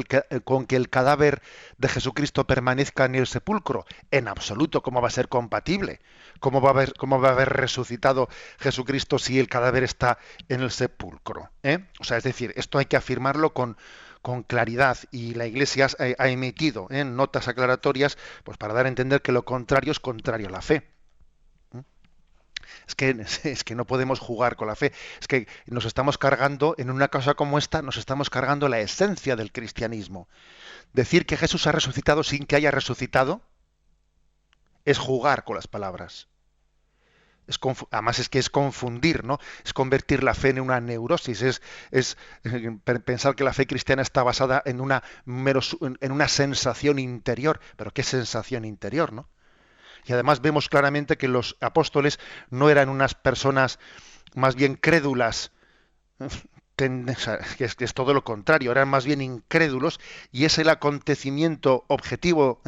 Speaker 3: el cadáver de Jesucristo permanezca en el sepulcro? En absoluto. ¿Cómo va a ser compatible? ¿Cómo va a haber resucitado Jesucristo si el cadáver está en el sepulcro? O sea, es decir, esto hay que afirmarlo con claridad, y la Iglesia ha emitido notas aclaratorias pues para dar a entender que lo contrario es contrario a la fe. Es que no podemos jugar con la fe. Es que nos estamos cargando, en una cosa como esta, nos estamos cargando la esencia del cristianismo. Decir que Jesús ha resucitado sin que haya resucitado es jugar con las palabras. Además es que es confundir, ¿no? Es convertir la fe en una neurosis, es pensar que la fe cristiana está basada en una sensación interior. ¿Pero qué sensación interior, no? Y además vemos claramente que los apóstoles no eran unas personas más bien crédulas, que es todo lo contrario, eran más bien incrédulos, y es el acontecimiento objetivo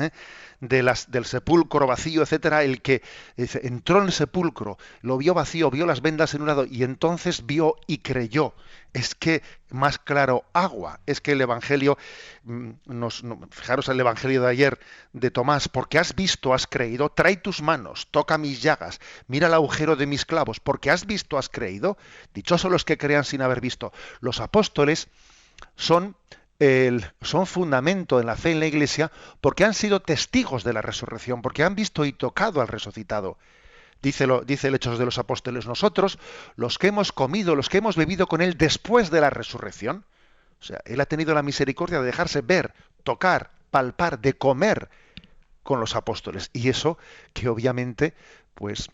Speaker 3: del sepulcro vacío, etcétera, el que entró en el sepulcro, lo vio vacío, vio las vendas en un lado, y entonces vio y creyó. Es que más claro agua. Es que el Evangelio, fijaros el Evangelio de ayer de Tomás: porque has visto, has creído, trae tus manos, toca mis llagas, mira el agujero de mis clavos, porque has visto, has creído. Dichosos los que crean sin haber visto. Los apóstoles son fundamento en la fe en la Iglesia porque han sido testigos de la resurrección, porque han visto y tocado al resucitado. Dice el Hechos de los Apóstoles: nosotros, los que hemos comido, los que hemos bebido con él después de la resurrección. O sea, él ha tenido la misericordia de dejarse ver, tocar, palpar, de comer con los apóstoles. Y eso que obviamente, pues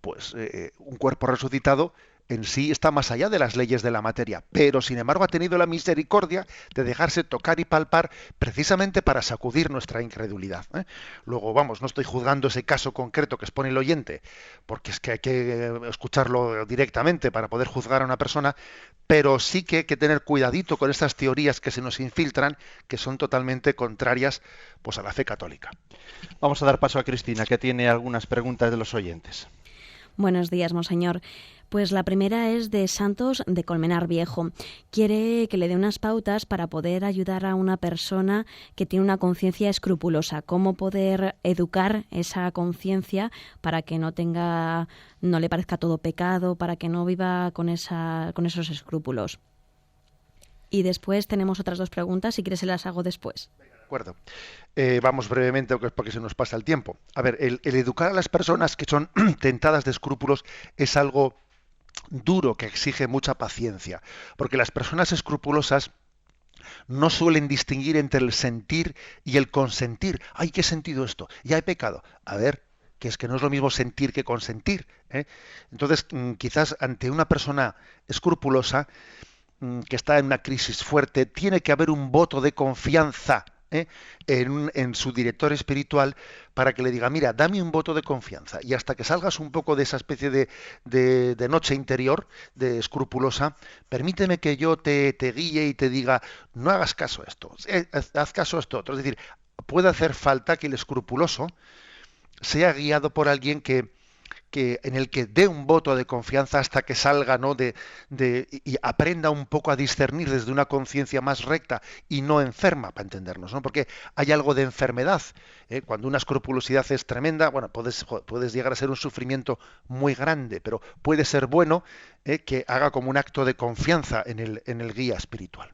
Speaker 3: un cuerpo resucitado en sí está más allá de las leyes de la materia, pero sin embargo ha tenido la misericordia de dejarse tocar y palpar precisamente para sacudir nuestra incredulidad, ¿eh? Luego, vamos, no estoy juzgando ese caso concreto que expone el oyente, porque es que hay que escucharlo directamente para poder juzgar a una persona, pero sí que hay que tener cuidadito con estas teorías que se nos infiltran, que son totalmente contrarias, pues, a la fe católica.
Speaker 2: Vamos a dar paso a Cristina, que tiene algunas preguntas de los oyentes.
Speaker 1: Buenos días, monseñor. Pues la primera es de Santos de Colmenar Viejo. Quiere que le dé unas pautas para poder ayudar a una persona que tiene una conciencia escrupulosa. ¿Cómo poder educar esa conciencia para que no le parezca todo pecado, para que no viva con esos escrúpulos? Y después tenemos otras 2 preguntas, si quieres se las hago después.
Speaker 3: De acuerdo. Vamos brevemente porque se nos pasa el tiempo. A ver, el educar a las personas que son tentadas de escrúpulos es algo duro, que exige mucha paciencia, porque las personas escrupulosas no suelen distinguir entre el sentir y el consentir. ¡Ay, qué sentido esto! Ya he pecado. A ver, que es que no es lo mismo sentir que consentir, ¿eh? Entonces, quizás ante una persona escrupulosa que está en una crisis fuerte, tiene que haber un voto de confianza, ¿eh? en su director espiritual, para que le diga, mira, dame un voto de confianza, y hasta que salgas un poco de esa especie de noche interior, de escrupulosa, permíteme que yo te guíe y te diga, no hagas caso a esto, haz caso a esto otro. Es decir, puede hacer falta que el escrupuloso sea guiado por alguien en el que dé un voto de confianza hasta que salga, ¿no?, y aprenda un poco a discernir desde una conciencia más recta y no enferma, para entendernos, ¿no? Porque hay algo de enfermedad, ¿eh? Cuando una escrupulosidad es tremenda, bueno, puedes llegar a ser un sufrimiento muy grande, pero puede ser bueno, que haga como un acto de confianza en el guía espiritual.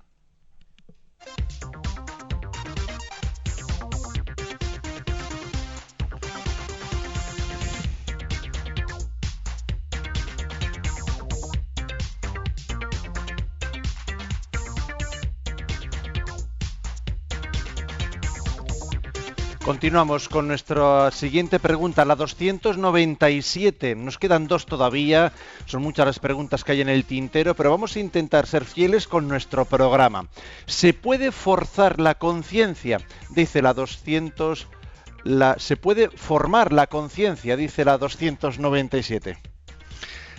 Speaker 2: Continuamos con nuestra siguiente pregunta, la 297. Nos quedan 2 todavía, son muchas las preguntas que hay en el tintero, pero vamos a intentar ser fieles con nuestro programa. ¿Se puede forzar la conciencia? Dice la 200. ¿Se puede formar la conciencia? Dice la 297.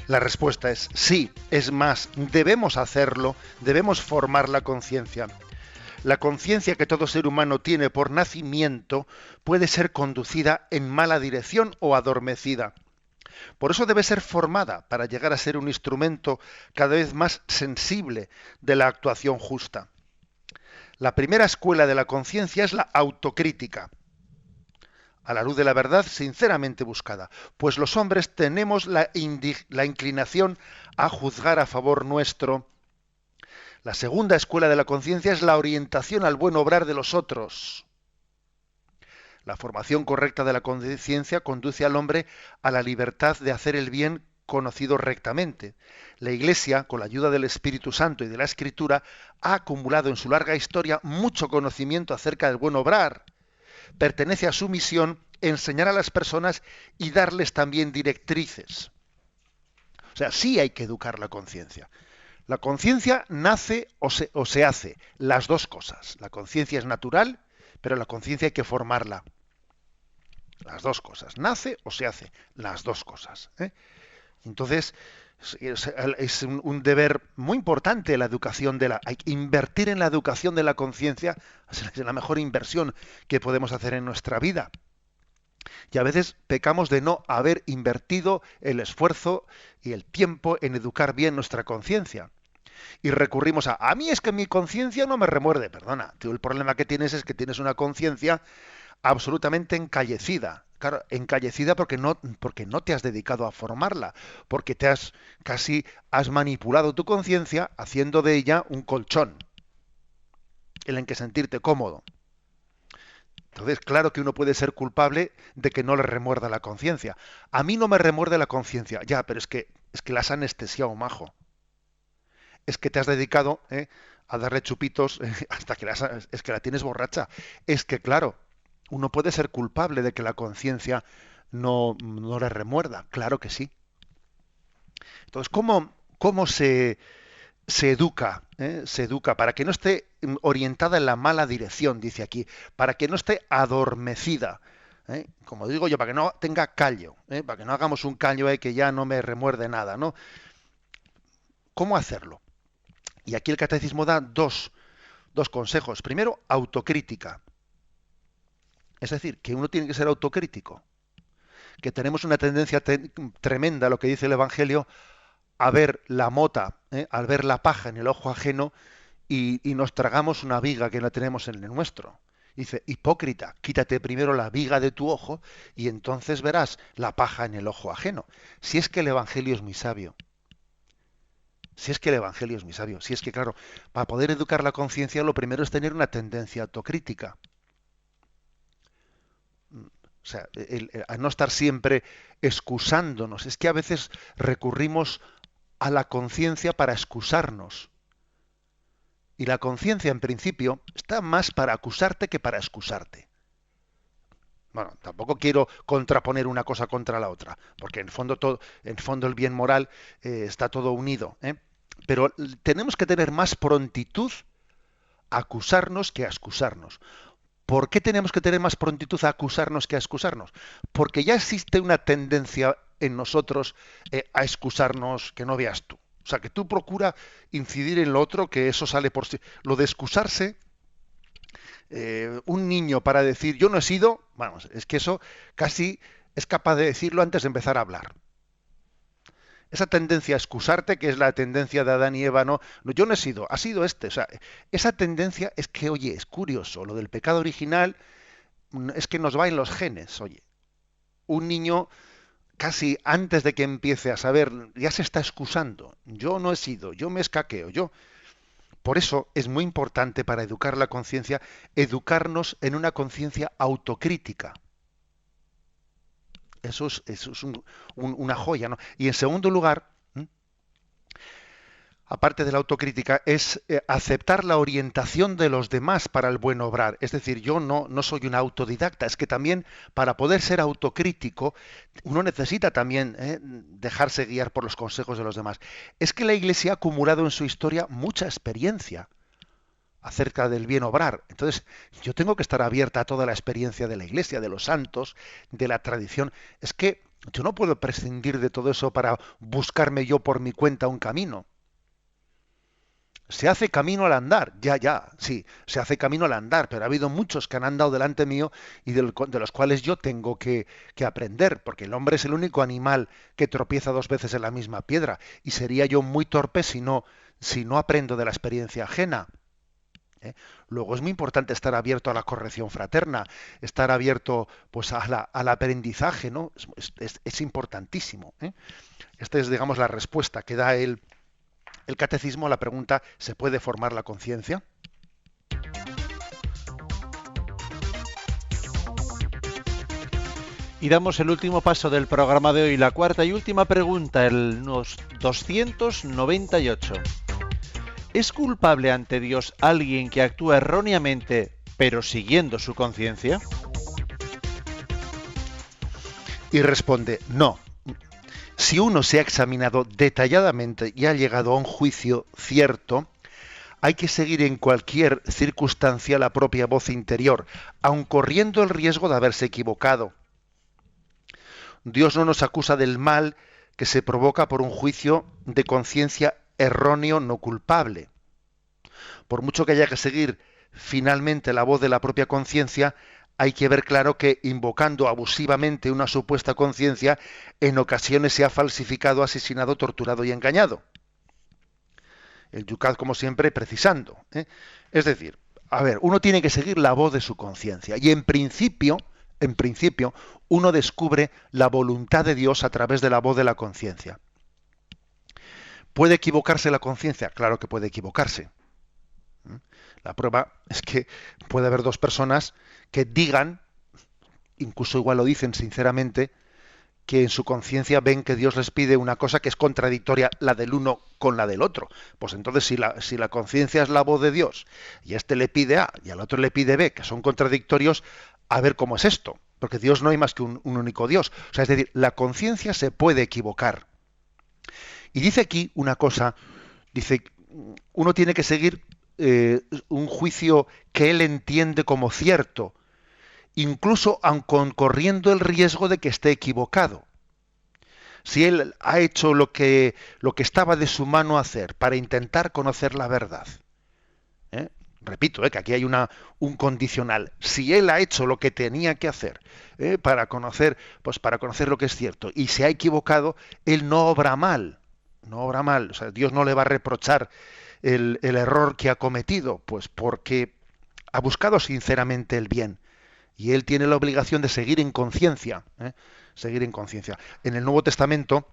Speaker 3: La respuesta es sí, es más, debemos hacerlo, debemos formar la conciencia. La conciencia que todo ser humano tiene por nacimiento puede ser conducida en mala dirección o adormecida. Por eso debe ser formada para llegar a ser un instrumento cada vez más sensible de la actuación justa. La primera escuela de la conciencia es la autocrítica, a la luz de la verdad sinceramente buscada, pues los hombres tenemos la inclinación a juzgar a favor nuestro. La segunda escuela de la conciencia es la orientación al buen obrar de los otros. La formación correcta de la conciencia conduce al hombre a la libertad de hacer el bien conocido rectamente. La Iglesia, con la ayuda del Espíritu Santo y de la Escritura, ha acumulado en su larga historia mucho conocimiento acerca del buen obrar. Pertenece a su misión enseñar a las personas y darles también directrices. O sea, sí hay que educar la conciencia. La conciencia nace o se hace, las dos cosas. La conciencia es natural, pero la conciencia hay que formarla. Las dos cosas. Nace o se hace, las dos cosas, ¿eh? Entonces, es un deber muy importante la educación hay que invertir en la educación de la conciencia, es la mejor inversión que podemos hacer en nuestra vida. Y a veces pecamos de no haber invertido el esfuerzo y el tiempo en educar bien nuestra conciencia. Y recurrimos a mí es que mi conciencia no me remuerde. Perdona, tú el problema que tienes es que tienes una conciencia absolutamente encallecida. Claro, encallecida porque no te has dedicado a formarla, porque has manipulado tu conciencia haciendo de ella un colchón en el que sentirte cómodo. Entonces, claro que uno puede ser culpable de que no le remuerda la conciencia. A mí no me remuerde la conciencia, ya, pero es que la has anestesiado, majo. Es que te has dedicado a darle chupitos hasta que es que la tienes borracha. Es que, claro, uno puede ser culpable de que la conciencia no le remuerda. Claro que sí. Entonces, ¿Cómo se educa? Se educa para que no esté orientada en la mala dirección, dice aquí, para que no esté adormecida. Como digo yo, para que no tenga callo, para que no hagamos un callo que ya no me remuerde nada, ¿no? ¿Cómo hacerlo? Y aquí el catecismo da dos consejos. Primero, autocrítica. Es decir, que uno tiene que ser autocrítico, que tenemos una tendencia tremenda, lo que dice el Evangelio, a ver la mota, al ver la paja en el ojo ajeno y nos tragamos una viga que no tenemos en el nuestro. Dice, hipócrita, quítate primero la viga de tu ojo y entonces verás la paja en el ojo ajeno. Si es que el Evangelio es muy sabio. Si es que el Evangelio es muy sabio. Si es que, claro, para poder educar la conciencia lo primero es tener una tendencia autocrítica. O sea, a no estar siempre excusándonos. Es que a veces recurrimos a la conciencia para excusarnos. Y la conciencia, en principio, está más para acusarte que para excusarte. Bueno, tampoco quiero contraponer una cosa contra la otra, porque en el fondo el bien moral está todo unido. Pero tenemos que tener más prontitud a acusarnos que a excusarnos. ¿Por qué tenemos que tener más prontitud a acusarnos que a excusarnos? Porque ya existe una tendencia en nosotros a excusarnos que no veas tú. O sea, que tú procura incidir en lo otro, que eso sale por sí. Lo de excusarse, un niño para decir yo no he sido, vamos, es que eso casi es capaz de decirlo antes de empezar a hablar. Esa tendencia a excusarte, que es la tendencia de Adán y Eva, no, yo no he sido, ha sido este. O sea, esa tendencia es que, oye, es curioso, lo del pecado original es que nos va en los genes, oye. Un niño casi antes de que empiece a saber, ya se está excusando. Yo no he sido, yo me escaqueo, yo. Por eso es muy importante para educar la conciencia, educarnos en una conciencia autocrítica. Eso es una joya, ¿no? Y en segundo lugar, aparte de la autocrítica, es aceptar la orientación de los demás para el buen obrar. Es decir, yo no soy un autodidacta, es que también para poder ser autocrítico, uno necesita también dejarse guiar por los consejos de los demás. Es que la Iglesia ha acumulado en su historia mucha experiencia acerca del bien obrar. Entonces, yo tengo que estar abierta a toda la experiencia de la Iglesia, de los santos, de la tradición. Es que yo no puedo prescindir de todo eso para buscarme yo por mi cuenta un camino. Se hace camino al andar, sí, se hace camino al andar, pero ha habido muchos que han andado delante mío y de los cuales yo tengo que aprender, porque el hombre es el único animal que tropieza 2 veces en la misma piedra, y sería yo muy torpe si no aprendo de la experiencia ajena. Luego es muy importante estar abierto a la corrección fraterna, estar abierto pues al aprendizaje, ¿no? Es importantísimo. Esta es, digamos, la respuesta que da el catecismo a la pregunta: ¿se puede formar la conciencia?
Speaker 2: Y damos el último paso del programa de hoy, la cuarta y última pregunta, el 298. ¿Es culpable ante Dios alguien que actúa erróneamente, pero siguiendo su conciencia?
Speaker 3: Y responde, no. Si uno se ha examinado detalladamente y ha llegado a un juicio cierto, hay que seguir en cualquier circunstancia la propia voz interior, aun corriendo el riesgo de haberse equivocado. Dios no nos acusa del mal que se provoca por un juicio de conciencia erróneo no culpable. Por mucho que haya que seguir finalmente la voz de la propia conciencia, hay que ver claro que invocando abusivamente una supuesta conciencia, en ocasiones se ha falsificado, asesinado, torturado y engañado. El Yucat, como siempre, precisando. Es decir, a ver, uno tiene que seguir la voz de su conciencia y en principio, uno descubre la voluntad de Dios a través de la voz de la conciencia. ¿Puede equivocarse la conciencia? Claro que puede equivocarse. La prueba es que puede haber 2 personas que digan, incluso igual lo dicen sinceramente, que en su conciencia ven que Dios les pide una cosa que es contradictoria la del uno con la del otro. Pues entonces si la conciencia es la voz de Dios y a este le pide A y al otro le pide B, que son contradictorios, a ver cómo es esto. Porque Dios no hay más que un único Dios. O sea, es decir, la conciencia se puede equivocar. Y dice aquí una cosa, dice, uno tiene que seguir un juicio que él entiende como cierto, incluso aun corriendo el riesgo de que esté equivocado. Si él ha hecho lo que estaba de su mano hacer para intentar conocer la verdad, repito, que aquí hay un condicional. Si él ha hecho lo que tenía que hacer para conocer lo que es cierto, y se ha equivocado, él no obra mal. O sea, Dios no le va a reprochar el error que ha cometido, pues porque ha buscado sinceramente el bien. Y él tiene la obligación de seguir en conciencia. Seguir en conciencia. En el Nuevo Testamento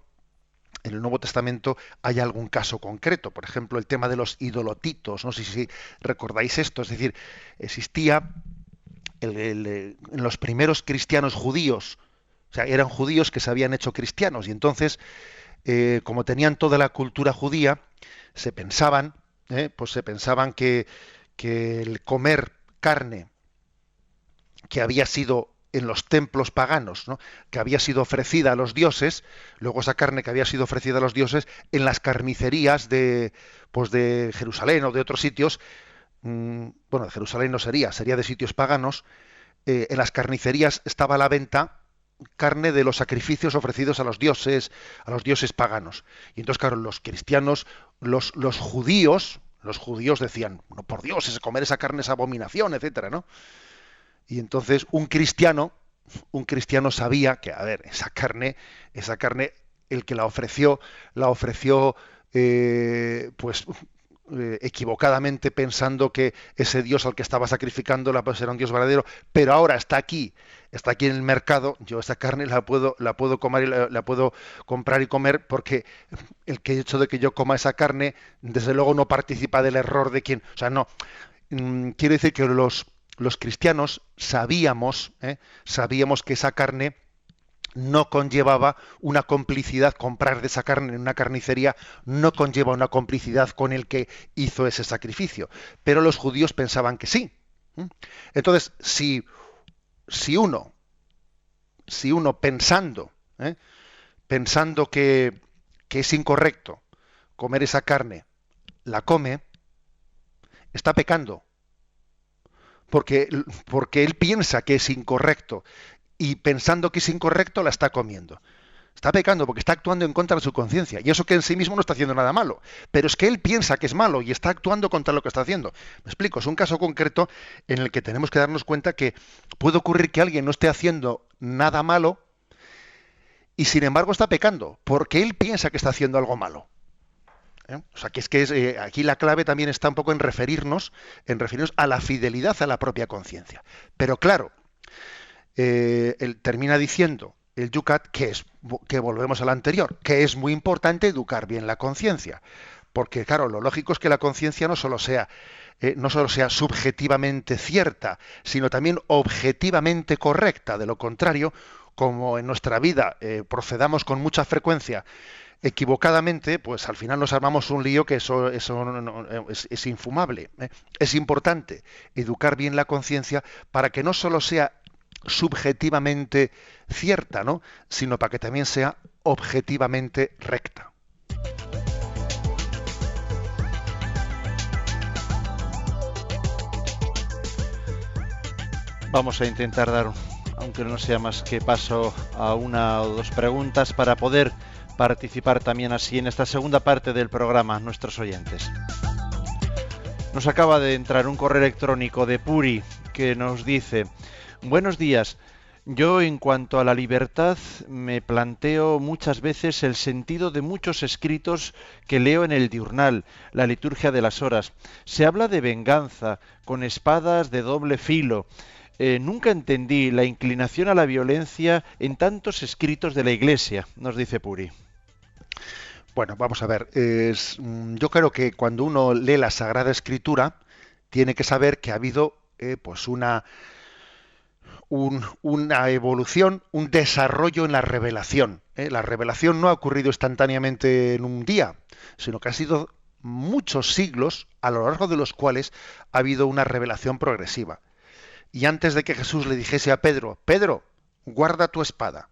Speaker 3: hay algún caso concreto, por ejemplo, el tema de los idolotitos, no sé si recordáis esto, es decir, existía en los primeros cristianos judíos, o sea, eran judíos que se habían hecho cristianos, y entonces, como tenían toda la cultura judía, se pensaban que el comer carne que había sido en los templos paganos, ¿no?, que había sido ofrecida a los dioses, luego esa carne que había sido ofrecida a los dioses en las carnicerías de Jerusalén o de otros sitios, de Jerusalén no sería de sitios paganos, en las carnicerías estaba a la venta carne de los sacrificios ofrecidos a los dioses paganos. Y entonces, claro, los cristianos, los judíos decían, no, por Dios, comer esa carne es abominación, etcétera, ¿no? Y entonces un cristiano sabía que, a ver, esa carne, el que la ofreció equivocadamente, pensando que ese Dios al que estaba sacrificando pues era un Dios verdadero, pero ahora está aquí en el mercado, yo esa carne la puedo comer, la puedo comprar y comer, porque el hecho de que yo coma esa carne, desde luego no participa del error de quien, o sea, no, quiero decir que los cristianos sabíamos que esa carne no conllevaba una complicidad. Comprar de esa carne en una carnicería no conlleva una complicidad con el que hizo ese sacrificio, pero los judíos pensaban que sí. Entonces, si uno pensando que es incorrecto comer esa carne, la come, está pecando. Porque él piensa que es incorrecto, y pensando que es incorrecto la está comiendo. Está pecando porque está actuando en contra de su conciencia, y eso que en sí mismo no está haciendo nada malo, pero es que él piensa que es malo y está actuando contra lo que está haciendo. Me explico, es un caso concreto en el que tenemos que darnos cuenta que puede ocurrir que alguien no esté haciendo nada malo y sin embargo está pecando porque él piensa que está haciendo algo malo. O sea, aquí la clave también está un poco en referirnos a la fidelidad a la propia conciencia. Pero claro, él termina diciendo el Yucat que volvemos al anterior, que es muy importante educar bien la conciencia, porque claro, lo lógico es que la conciencia no solo sea subjetivamente cierta, sino también objetivamente correcta. De lo contrario, como en nuestra vida procedamos con mucha frecuencia equivocadamente, pues al final nos armamos un lío que eso es infumable. Es importante educar bien la conciencia para que no solo sea subjetivamente cierta, ¿no?, sino para que también sea objetivamente recta.
Speaker 2: Vamos a intentar dar, aunque no sea más que paso a una o dos preguntas, para poder participar también así en esta segunda parte del programa, nuestros oyentes. Nos acaba de entrar un correo electrónico de Puri que nos dice: buenos días, yo en cuanto a la libertad me planteo muchas veces el sentido de muchos escritos que leo en el diurnal, la liturgia de las horas. Se habla de venganza, con espadas de doble filo. Nunca entendí la inclinación a la violencia en tantos escritos de la Iglesia, nos dice Puri.
Speaker 3: Bueno, vamos a ver. Yo creo que cuando uno lee la Sagrada Escritura, tiene que saber que ha habido una evolución, un desarrollo en la revelación. La revelación no ha ocurrido instantáneamente en un día, sino que ha sido muchos siglos a lo largo de los cuales ha habido una revelación progresiva. Y antes de que Jesús le dijese a Pedro, Pedro, guarda tu espada,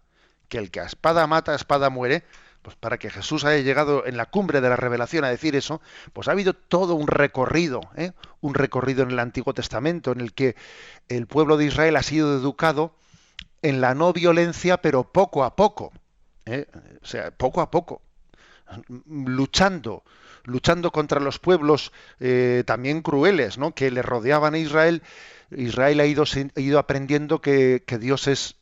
Speaker 3: que el que a espada mata, a espada muere, pues para que Jesús haya llegado en la cumbre de la revelación a decir eso, pues ha habido todo un recorrido en el Antiguo Testamento en el que el pueblo de Israel ha sido educado en la no violencia, pero poco a poco, o sea, poco a poco, luchando contra los pueblos también crueles, ¿no?, que le rodeaban a Israel. Israel ha ido aprendiendo que Dios es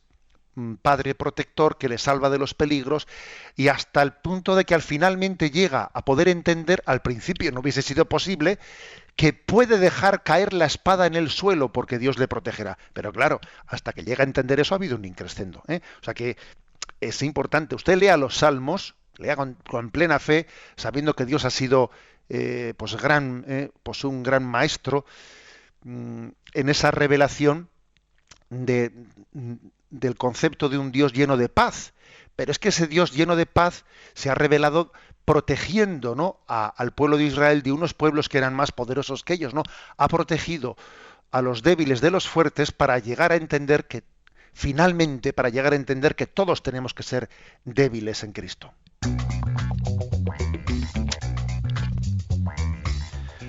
Speaker 3: Padre protector, que le salva de los peligros, y hasta el punto de que finalmente llega a poder entender, al principio no hubiese sido posible, que puede dejar caer la espada en el suelo porque Dios le protegerá. Pero claro, hasta que llega a entender eso ha habido un increscendo, O sea que es importante. Usted lea los Salmos, lea con plena fe, sabiendo que Dios ha sido un gran maestro en esa revelación del concepto de un Dios lleno de paz. Pero es que ese Dios lleno de paz se ha revelado protegiendo, ¿no?, al pueblo de Israel de unos pueblos que eran más poderosos que ellos, ¿no? Ha protegido a los débiles de los fuertes para llegar a entender que, finalmente, todos tenemos que ser débiles en Cristo.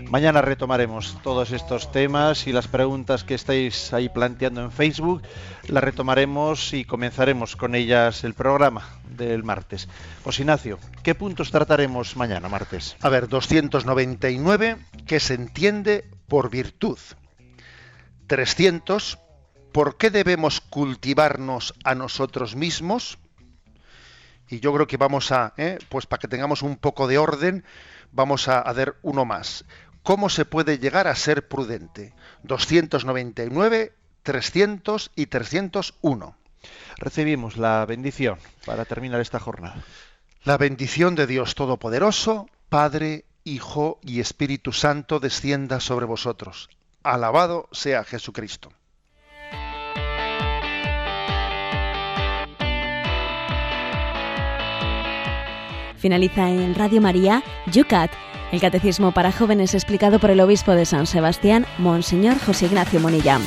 Speaker 2: Mañana retomaremos todos estos temas y las preguntas que estáis ahí planteando en Facebook, las retomaremos y comenzaremos con ellas el programa del martes. José Ignacio, ¿qué puntos trataremos mañana martes?
Speaker 3: A ver, 299, ¿qué se entiende por virtud? 300, ¿por qué debemos cultivarnos a nosotros mismos? Y yo creo que vamos pues para que tengamos un poco de orden, vamos a ver uno más. ¿Cómo se puede llegar a ser prudente? 299, 300 y 301.
Speaker 2: Recibimos la bendición para terminar esta jornada.
Speaker 3: La bendición de Dios Todopoderoso, Padre, Hijo y Espíritu Santo, descienda sobre vosotros. Alabado sea Jesucristo.
Speaker 1: Finaliza en Radio María, Yucat, el Catecismo para Jóvenes explicado por el Obispo de San Sebastián, Monseñor José Ignacio Monilla.